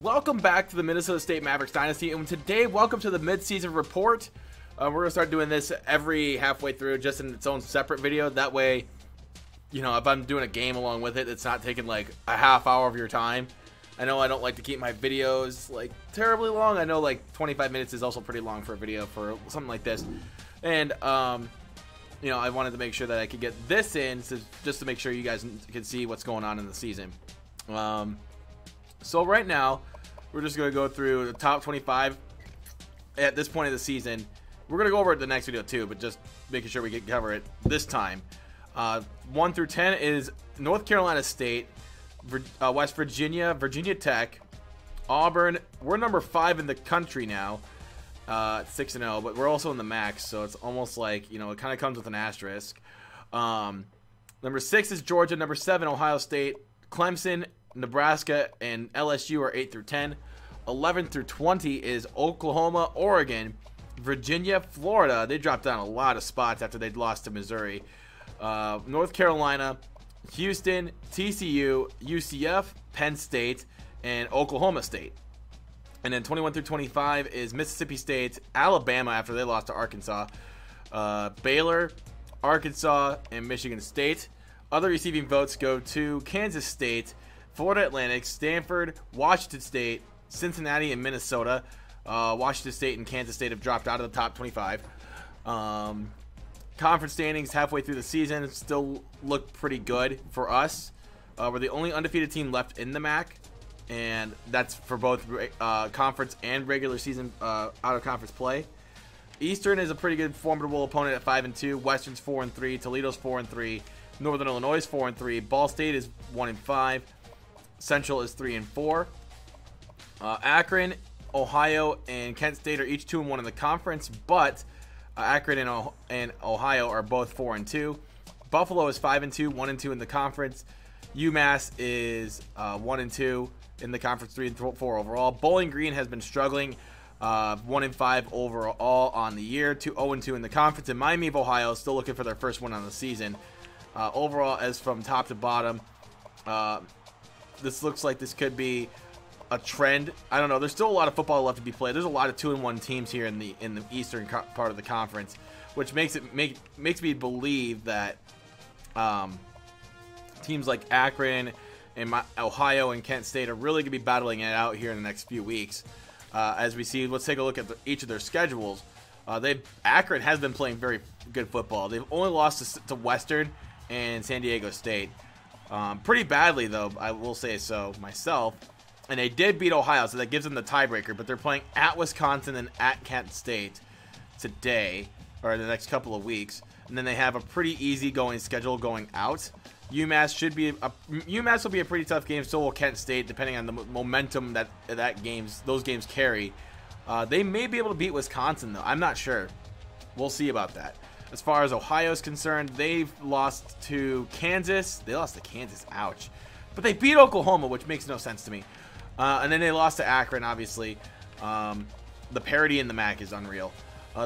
Welcome back to the Minnesota State Mavericks Dynasty, and today, welcome to the Midseason Report. We're going to start doing this every halfway through, just in its own separate video. That way, you know, if I'm doing a game along with it, it's not taking like a half hour of your time. I know I don't like to keep my videos like terribly long. I know like 25 minutes is also pretty long for a video for something like this. And, you know, I wanted to make sure that I could get this in just to make sure you guys can see what's going on in the season. So right now, we're just going to go through the top 25 at this point of the season. We're going to go over it in the next video too, but just making sure we can cover it this time. 1 through 10 is North Carolina State, West Virginia, Virginia Tech, Auburn. We're number 5 in the country now, 6-0, but we're also in the max, so it's almost like, you know, it kind of comes with an asterisk. Number 6 is Georgia. Number 7, Ohio State. Clemson, Nebraska, and LSU are 8 through 10. 11 through 20 is Oklahoma, Oregon, Virginia, Florida. They dropped down a lot of spots after they'd lost to Missouri. North Carolina, Houston, TCU, UCF, Penn State, and Oklahoma State. And then 21 through 25 is Mississippi State, Alabama after they lost to Arkansas, Baylor, Arkansas, and Michigan State. Other receiving votes go to Kansas State, Florida Atlantic, Stanford, Washington State, Cincinnati, and Minnesota. Washington State and Kansas State have dropped out of the top 25. Conference standings halfway through the season still look pretty good for us. We're the only undefeated team left in the MAC, and that's for both conference and regular season out-of-conference play. Eastern is a pretty good, formidable opponent at 5-2. Western's 4-3. Toledo's 4-3. Northern Illinois is 4-3. Ball State is 1-5. Central is 3-4. Akron, Ohio, and Kent State are each 2-1 in the conference, but Akron and Ohio are both 4-2. Buffalo is 5-2, 1-2 in the conference. UMass is 1-2 in the conference, 3-4 overall. Bowling Green has been struggling, 1-5 overall on the year, 0-2 in the conference. And Miami of Ohio is still looking for their first win on the season. Overall, as from top to bottom, this looks like this could be a trend. I don't know. There's still a lot of football left to be played. There's a lot of 2-1 teams here in the eastern part of the conference, which makes me believe that teams like Akron and Ohio and Kent State are really going to be battling it out here in the next few weeks. As we see, let's take a look at each of their schedules. Akron has been playing very good football. They've only lost to Western and San Diego State. Pretty badly, though, I will say so myself. And they did beat Ohio, so that gives them the tiebreaker. But they're playing at Wisconsin and at Kent State today, or in the next couple of weeks. And then they have a pretty easy-going schedule going out. UMass will be a pretty tough game. So will Kent State, depending on the momentum that those games carry. They may be able to beat Wisconsin, though. I'm not sure. We'll see about that. As far as Ohio is concerned, they've lost to Kansas. They lost to Kansas. Ouch. But they beat Oklahoma, which makes no sense to me. And then they lost to Akron, obviously. The parity in the MAC is unreal.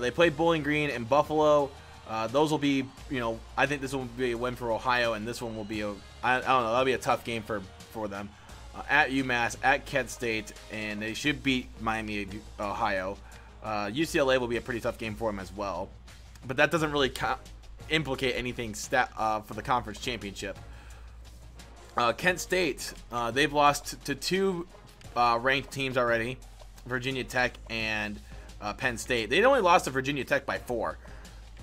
They played Bowling Green and Buffalo. Those will be, you know, I think this will be a win for Ohio, and this one will be I don't know, that'll be a tough game for them. At UMass, at Kent State, and they should beat Miami, Ohio. UCLA will be a pretty tough game for them as well. But that doesn't really implicate anything for the conference championship. Kent State, they've lost to 2 ranked teams already, Virginia Tech and Penn State. They only lost to Virginia Tech by 4.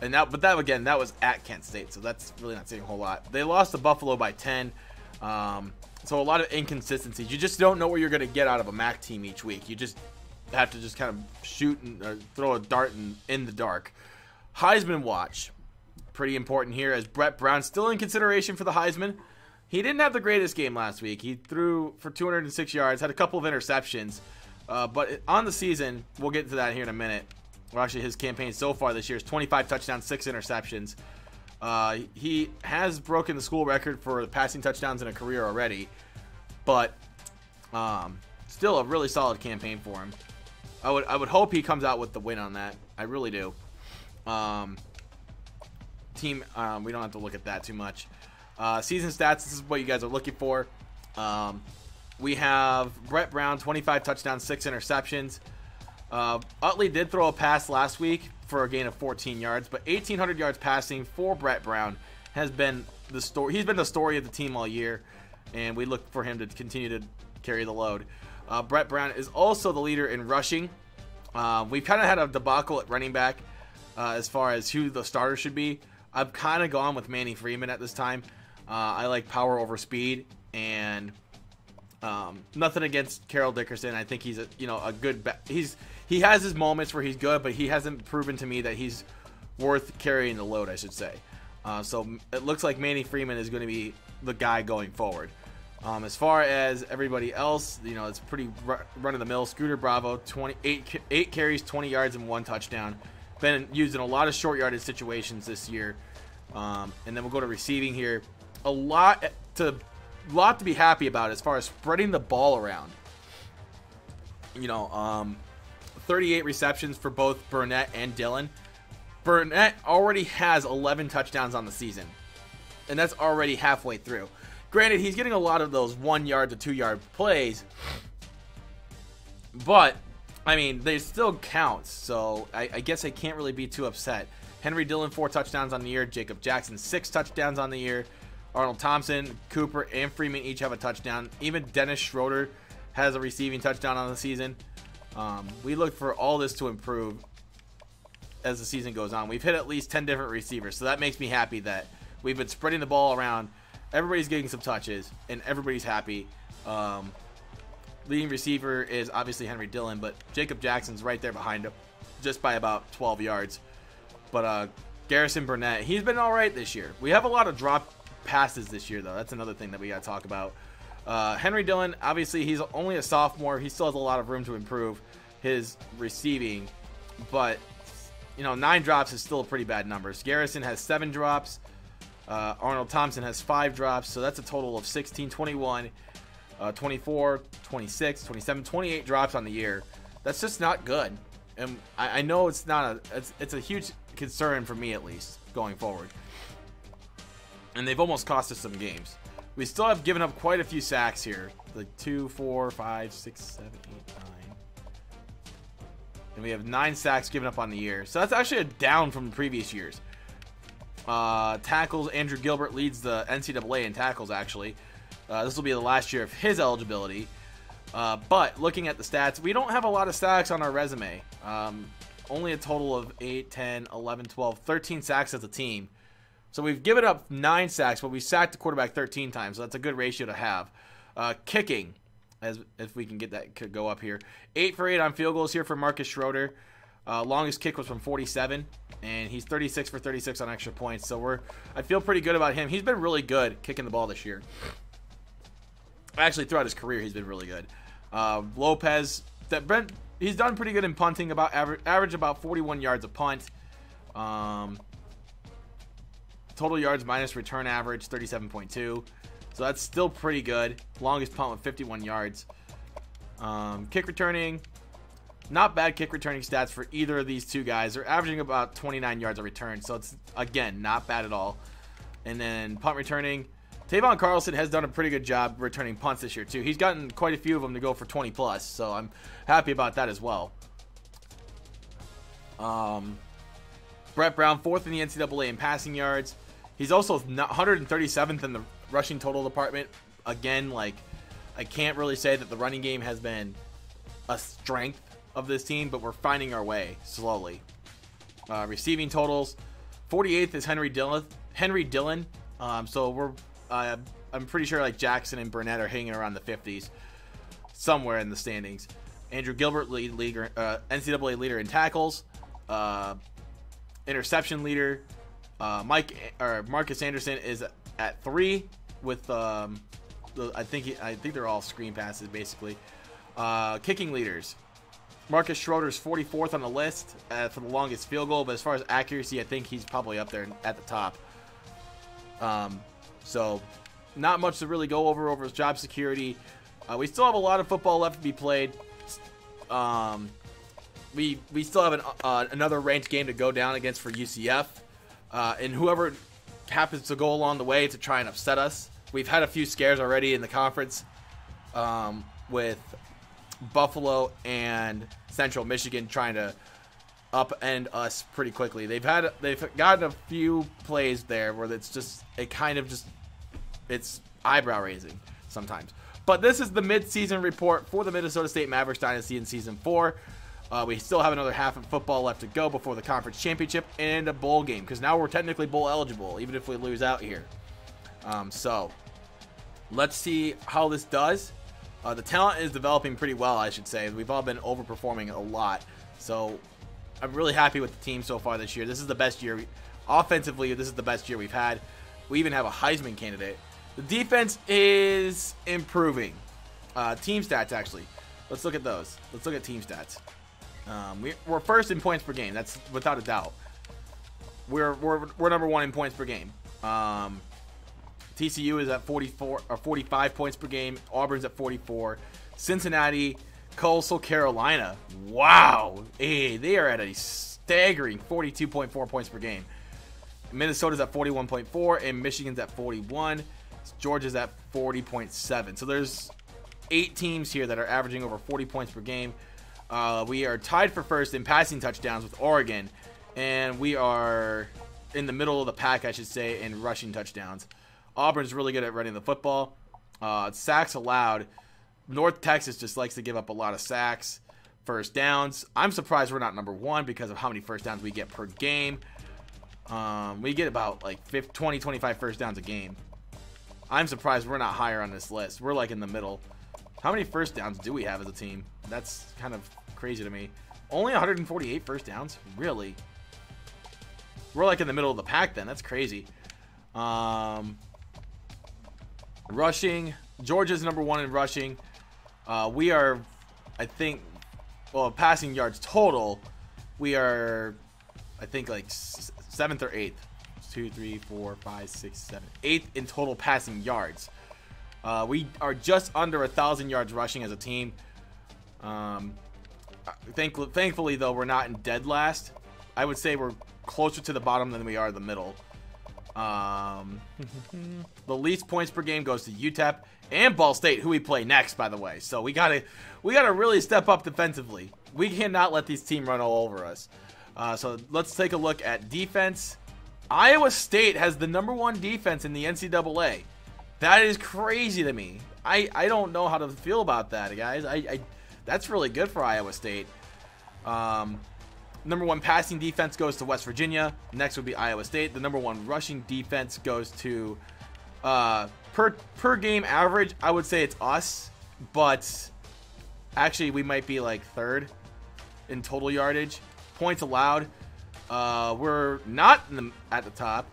But that again, that was at Kent State, so that's really not saying a whole lot. They lost to Buffalo by 10. So a lot of inconsistencies. You just don't know what you're going to get out of a MAC team each week. You just have to just kind of shoot or throw a dart in the dark. Heisman watch. Pretty important here, as Brett Brown's still in consideration for the Heisman. He didn't have the greatest game last week. He threw for 206 yards, had a couple of interceptions. But on the season, we'll get to that here in a minute. Well, actually, his campaign so far this year is 25 touchdowns, 6 interceptions. He has broken the school record for passing touchdowns in a career already. But still a really solid campaign for him. I would hope he comes out with the win on that. I really do. We don't have to look at that too much. Season stats, this is what you guys are looking for. we have Brett Brown, 25 touchdowns, 6 interceptions. Utley did throw a pass last week for a gain of 14 yards, but 1,800 yards passing for Brett Brown has been the story. He's been the story of the team all year, and we look for him to continue to carry the load. Brett Brown is also the leader in rushing. We've kind of had a debacle at running back as far as who the starter should be. I've kind of gone with Manny Freeman at this time. I like power over speed, and nothing against Carroll Dickerson. I think he's a good. He has his moments where he's good, but he hasn't proven to me that he's worth carrying the load, I should say. So it looks like Manny Freeman is going to be the guy going forward. As far as everybody else, it's pretty run-of-the-mill. Scooter Bravo, 8 carries, 20 yards, and 1 touchdown. Been used in a lot of short yardage situations this year. And then we'll go to receiving here. A lot to be happy about as far as spreading the ball around. 38 receptions for both Burnett and Dillon. Burnett already has 11 touchdowns on the season, and that's already halfway through. Granted, he's getting a lot of those 1 yard to 2 yard plays, but I mean, they still count, so I guess I can't really be too upset. Henry Dillon, 4 touchdowns on the year. Jacob Jackson, 6 touchdowns on the year. Arnold Thompson, Cooper, and Freeman each have a touchdown. Even Dennis Schroeder has a receiving touchdown on the season. We look for all this to improve as the season goes on. We've hit at least 10 different receivers, so that makes me happy that we've been spreading the ball around. Everybody's getting some touches, and everybody's happy. Leading receiver is obviously Henry Dillon, but Jacob Jackson's right there behind him, just by about 12 yards. But Garrison Burnett, he's been all right this year. We have a lot of drop passes this year, though. That's another thing that we got to talk about. Henry Dillon, obviously, he's only a sophomore. He still has a lot of room to improve his receiving, but 9 drops is still a pretty bad number. Garrison has 7 drops. Arnold Thompson has 5 drops, so that's a total of 16, 21, 24, 26, 27, 28 drops on the year. That's just not good, and I know it's a huge concern for me, at least, going forward. And they've almost cost us some games. We still have given up quite a few sacks here. Like 2, 4, 5, 6, 7, 8, 9. And we have 9 sacks given up on the year. So that's actually a down from the previous years. Tackles, Andrew Gilbert leads the NCAA in tackles, actually. This will be the last year of his eligibility. But looking at the stats, we don't have a lot of sacks on our resume. Only a total of 8, 10, 11, 12, 13 sacks as a team. So we've given up 9 sacks, but we sacked the quarterback 13 times. So that's a good ratio to have. Kicking, if we can get that, could go up here. 8 for 8 on field goals here for Marcus Schroeder. Longest kick was from 47, and he's 36 for 36 on extra points. So I feel pretty good about him. He's been really good kicking the ball this year. Actually, throughout his career, he's been really good. Lopez, he's done pretty good in punting, about average about 41 yards a punt. Total yards minus return average, 37.2. So that's still pretty good. Longest punt with 51 yards. Kick returning, not bad kick returning stats for either of these two guys. They're averaging about 29 yards a return. So it's, again, not bad at all. And then punt returning, Tavon Carlson has done a pretty good job returning punts this year, too. He's gotten quite a few of them to go for 20 plus. So I'm happy about that as well. Brett Brown, 4th in the NCAA in passing yards. He's also 137th in the rushing total department. Again, I can't really say that the running game has been a strength of this team, but we're finding our way slowly. Receiving totals, 48th is Henry Dillon. So I'm pretty sure Jackson and Burnett are hanging around the 50s, somewhere in the standings. Andrew Gilbert, NCAA leader in tackles. Interception leader. Marcus Anderson is at 3 with I think they're all screen passes basically. Kicking leaders, Marcus Schroeder's 44th on the list for the longest field goal, but as far as accuracy, I think he's probably up there at the top. So not much to really go over his job security. We still have a lot of football left to be played. We still have another ranked game to go down against for UCF. And whoever happens to go along the way to try and upset us. We've had a few scares already in the conference. with Buffalo and Central Michigan trying to upend us pretty quickly. They've gotten a few plays there where it's eyebrow raising sometimes. But this is the mid-season report for the Minnesota State Mavericks Dynasty in Season 4. We still have another half of football left to go before the conference championship and a bowl game, because now we're technically bowl eligible, even if we lose out here. So let's see how this does. The talent is developing pretty well, I should say. We've all been overperforming a lot. So I'm really happy with the team so far this year. This is the best year. Offensively, this is the best year we've had. We even have a Heisman candidate. The defense is improving. Team stats, actually. Let's look at those. Let's look at team stats. We're first in points per game. That's without a doubt. We're number one in points per game. TCU is at 45 points per game. Auburn's at 44. Cincinnati, Coastal Carolina. Wow. Hey, they are at a staggering 42.4 points per game. Minnesota's at 41.4 and Michigan's at 41. Georgia's at 40.7. So there's 8 teams here that are averaging over 40 points per game. We are tied for first in passing touchdowns with Oregon, and we are in the middle of the pack, I should say, in rushing touchdowns. Auburn's really good at running the football. Sacks allowed. North Texas just likes to give up a lot of sacks. First downs. I'm surprised we're not number one because of how many first downs we get per game. We get about like 20, 25 first downs a game. I'm surprised we're not higher on this list. We're like in the middle. How many first downs do we have as a team? That's kind of crazy to me. Only 148 first downs? Really? We're like in the middle of the pack then. That's crazy. Rushing. Georgia's number one in rushing. We are, I think, well, passing yards total, we are, I think, like 7th or 8th. 2, 3, 4, 5, 6, 7. 8th in total passing yards. We are just under 1,000 yards rushing as a team. Thankfully, though, we're not in dead last. I would say we're closer to the bottom than we are the middle. The least points per game goes to UTEP and Ball State, who we play next, by the way. So we gotta really step up defensively. We cannot let these teams run all over us. So let's take a look at defense. Iowa State has the number one defense in the NCAA. That is crazy to me. I don't know how to feel about that, guys. That's really good for Iowa State. Number one passing defense goes to West Virginia. Next would be Iowa State. The number one rushing defense goes to per game average. I would say it's us, but actually we might be like 3rd in total yardage. Points allowed. We're not at the top.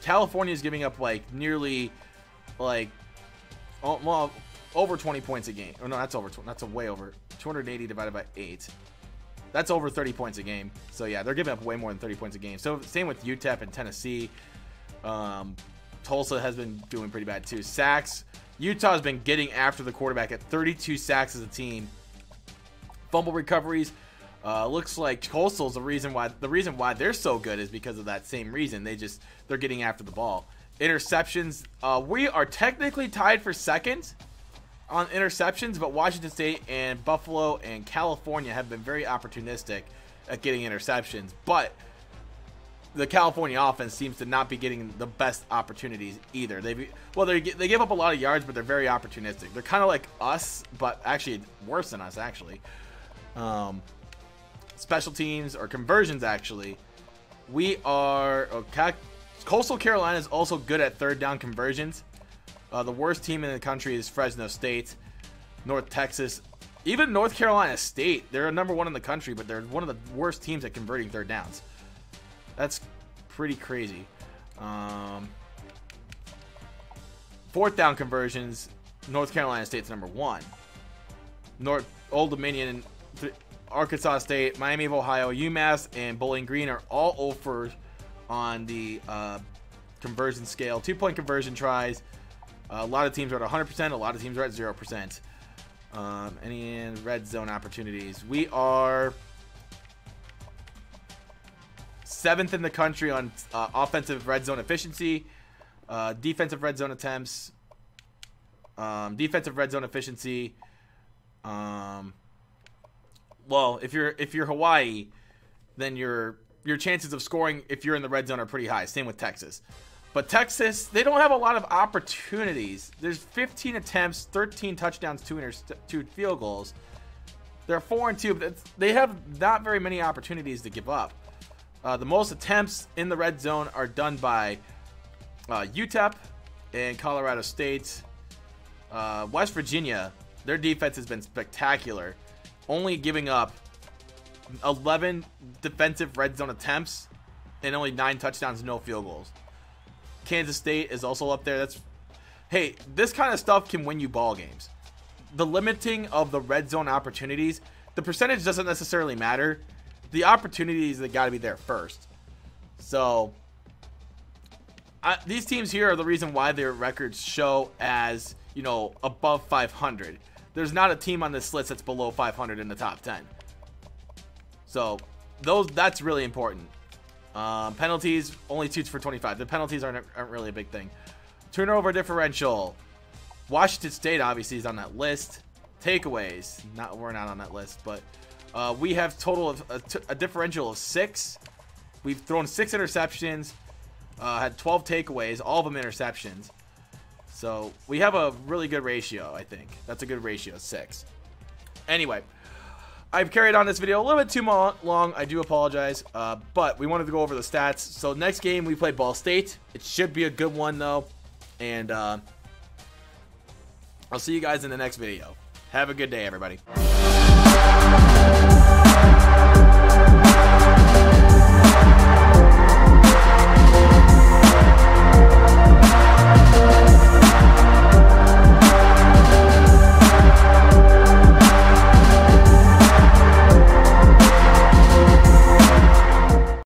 California is giving up like nearly over 20 points a game. Oh no, that's over. That's a way over. 280 divided by 8. That's over 30 points a game. So yeah, they're giving up way more than 30 points a game. So same with UTEP and Tennessee. Tulsa has been doing pretty bad too. Sacks. Utah has been getting after the quarterback at 32 sacks as a team. Fumble recoveries. Looks like Coastal's the reason why they're so good is because of that same reason. They're getting after the ball. Interceptions. We are technically tied for 2nd on interceptions, but Washington State and Buffalo and California have been very opportunistic at getting interceptions. But the California offense seems to not be getting the best opportunities either. They give up a lot of yards, but they're very opportunistic. They're kind of like us, but actually worse than us, actually. Special teams or conversions, actually. We are... Coastal Carolina is also good at 3rd down conversions. The worst team in the country is Fresno State. North Texas. Even North Carolina State. They're number 1 in the country, but they're one of the worst teams at converting 3rd downs. That's pretty crazy. 4th down conversions. North Carolina State's number 1. Old Dominion, Arkansas State, Miami of Ohio, UMass, and Bowling Green are all over on the conversion scale. 2-point conversion tries. A lot of teams are at 100%. A lot of teams are at 0%. Any red zone opportunities. We are 7th in the country on offensive red zone efficiency. Defensive red zone attempts. Defensive red zone efficiency. Well, if you're Hawaii, then your chances of scoring if you're in the red zone are pretty high. Same with Texas. But Texas, they don't have a lot of opportunities. There's 15 attempts, 13 touchdowns, 2 field goals. They're 4-2, but they have not very many opportunities to give up. The most attempts in the red zone are done by UTEP and Colorado State. West Virginia, their defense has been spectacular, only giving up 11 defensive red zone attempts and only 9 touchdowns, no field goals. Kansas State is also up there. Hey, this kind of stuff can win you ball games. The limiting of the red zone opportunities, the percentage doesn't necessarily matter. The opportunities, they got to be there first. So these teams here are the reason why their records show as, above 500. There's not a team on this list that's below 500 in the top 10. So that's really important. Penalties, only 2 for 25. The penalties aren't really a big thing. Turnover differential. Washington State obviously is on that list. Takeaways, we're not on that list, but we have total of a differential of 6. We've thrown 6 interceptions, had 12 takeaways, all of them interceptions. So we have a really good ratio, I think. That's a good ratio, 6. Anyway, I've carried on this video a little bit too long. I do apologize, but we wanted to go over the stats. So next game, we play Ball State. It should be a good one, though. And I'll see you guys in the next video. Have a good day, everybody.